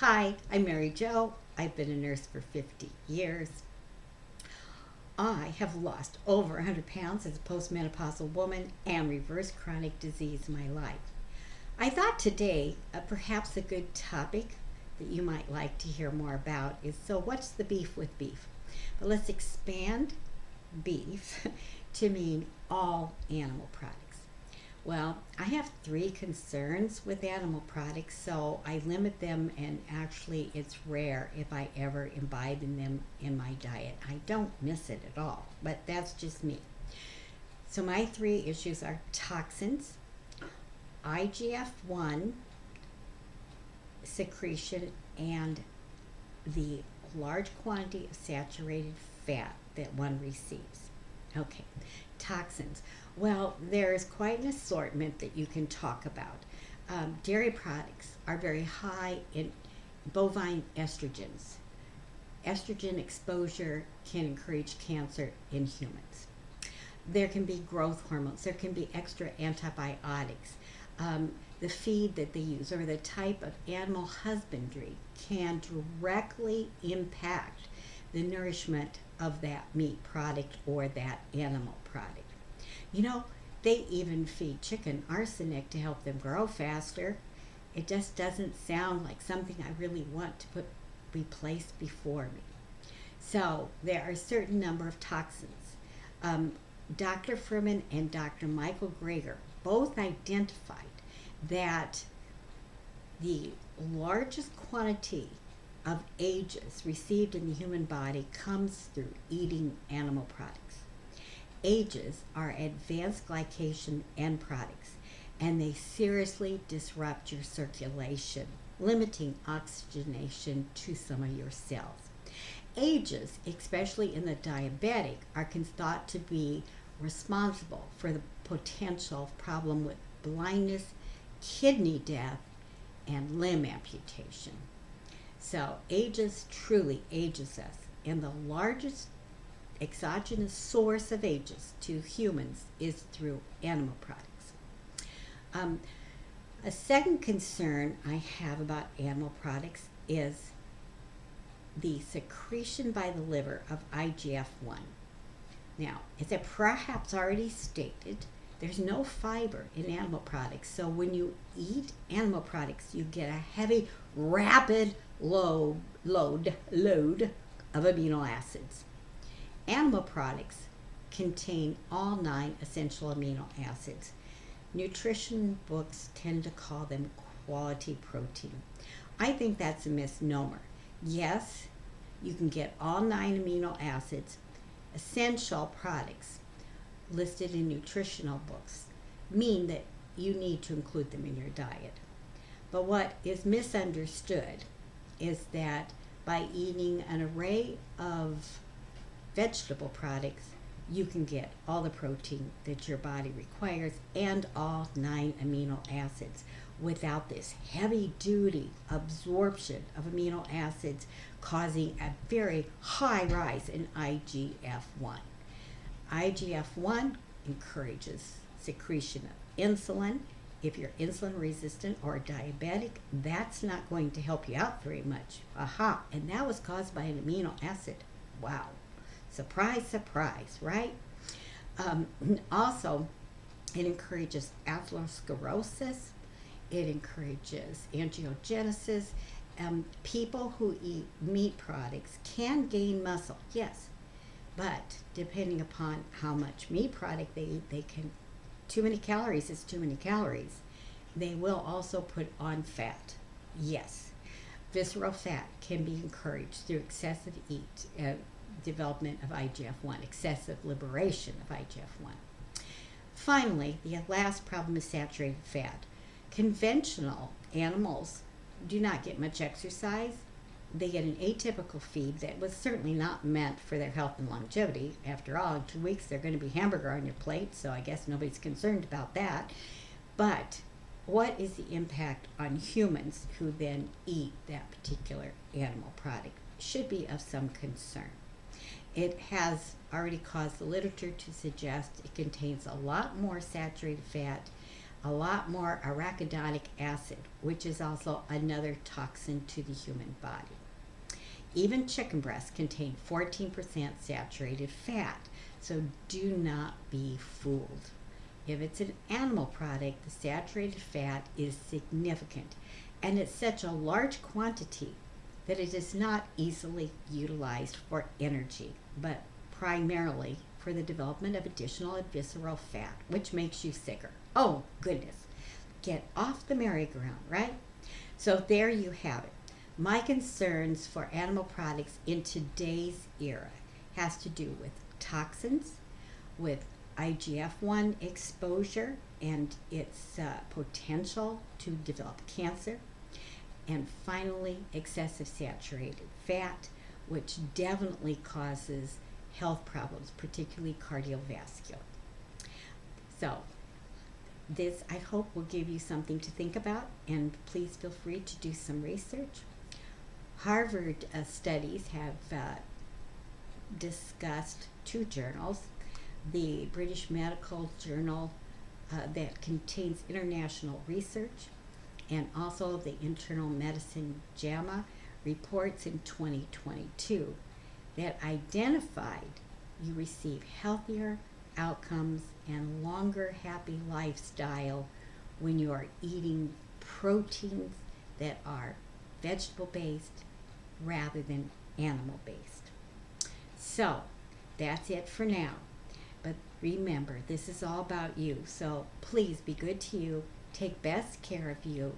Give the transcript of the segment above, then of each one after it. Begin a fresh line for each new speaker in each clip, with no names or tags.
Hi, I'm Mary Jo. I've been a nurse for 50 years. I have lost over 100 pounds as a postmenopausal woman and reversed chronic disease in my life. I thought today perhaps a good topic that you might like to hear more about is what's the beef with beef? But let's expand beef to mean all animal products. Well, I have three concerns with animal products, so I limit them, and actually, it's rare if I ever imbibe in them in my diet. I don't miss it at all, but that's just me. So, my three issues are toxins, IGF-1 secretion, and the large quantity of saturated fat that one receives. Okay, toxins. Well, there's quite an assortment that you can talk about. Dairy products are very high in bovine estrogens. Estrogen exposure can encourage cancer in humans. There can be growth hormones, there can be extra antibiotics. The feed that they use or the type of animal husbandry can directly impact the nourishment of that meat product or that animal product. You know, they even feed chicken arsenic to help them grow faster. It just doesn't sound like something I really want to put replaced before me. So there are a certain number of toxins. Dr. Furman and Dr. Michael Greger both identified that the largest quantity of ages received in the human body comes through eating animal products. Ages are advanced glycation end products, and they seriously disrupt your circulation, limiting oxygenation to some of your cells. Ages, especially in the diabetic, are thought to be responsible for the potential problem with blindness, kidney death, and limb amputation. So ages truly ages us, and the largest exogenous source of ages to humans is through animal products. Um, a second concern I have about animal products is the secretion by the liver of IGF-1. Now, as I perhaps already stated, there's no fiber in animal products, so when you eat animal products, you get a heavy, rapid load of amino acids. Animal products contain all 9 essential amino acids. Nutrition books tend to call them quality protein. I think that's a misnomer. Yes, you can get all 9 amino acids. Essential products listed in nutritional books mean that you need to include them in your diet. But what is misunderstood is that by eating an array of vegetable products, you can get all the protein that your body requires and all 9 amino acids without this heavy duty absorption of amino acids causing a very high rise in IGF-1. IGF-1 encourages secretion of insulin. If you're insulin resistant or diabetic, that's not going to help you out very much. Aha, and that was caused by an amino acid. Wow. Surprise, surprise, right? Also, it encourages atherosclerosis. It encourages angiogenesis. People who eat meat products can gain muscle, yes, but depending upon how much meat product they eat, they can. Too many calories is too many calories. They will also put on fat, yes. Visceral fat can be encouraged through excessive development of IGF-1, excessive liberation of IGF-1. Finally, the last problem is saturated fat. Conventional animals do not get much exercise. They get an atypical feed that was certainly not meant for their health and longevity. After all, in 2 weeks they're going to be hamburger on your plate, so I guess nobody's concerned about that. But what is the impact on humans who then eat that particular animal product? Should be of some concern. It has already caused the literature to suggest it contains a lot more saturated fat a lot more arachidonic acid, which is also another toxin to the human body. Even chicken breasts contain 14% saturated fat, so do not be fooled. If it's an animal product, the saturated fat is significant, and it's such a large quantity that it is not easily utilized for energy, but primarily for the development of additional and visceral fat, which makes you sicker. Oh, goodness. Get off the merry-go-round, right? So there you have it. My concerns for animal products in today's era has to do with toxins, with IGF-1 exposure and its potential to develop cancer, and finally excessive saturated fat, which definitely causes health problems, particularly cardiovascular. So this, I hope, will give you something to think about, and please feel free to do some research. Harvard studies have discussed two journals, the British Medical Journal that contains international research, and also the Internal Medicine JAMA reports in 2022 that identified you receive healthier outcomes and longer happy lifestyle when you are eating proteins that are vegetable based rather than animal based. So that's it for now. But remember, this is all about you. So please be good to you. Take best care of you.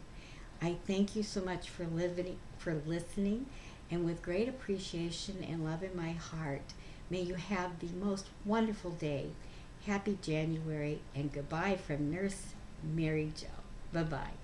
I thank you so much for listening, and with great appreciation and love in my heart, may you have the most wonderful day. Happy January, and goodbye from Nurse Mary Jo. Bye-bye.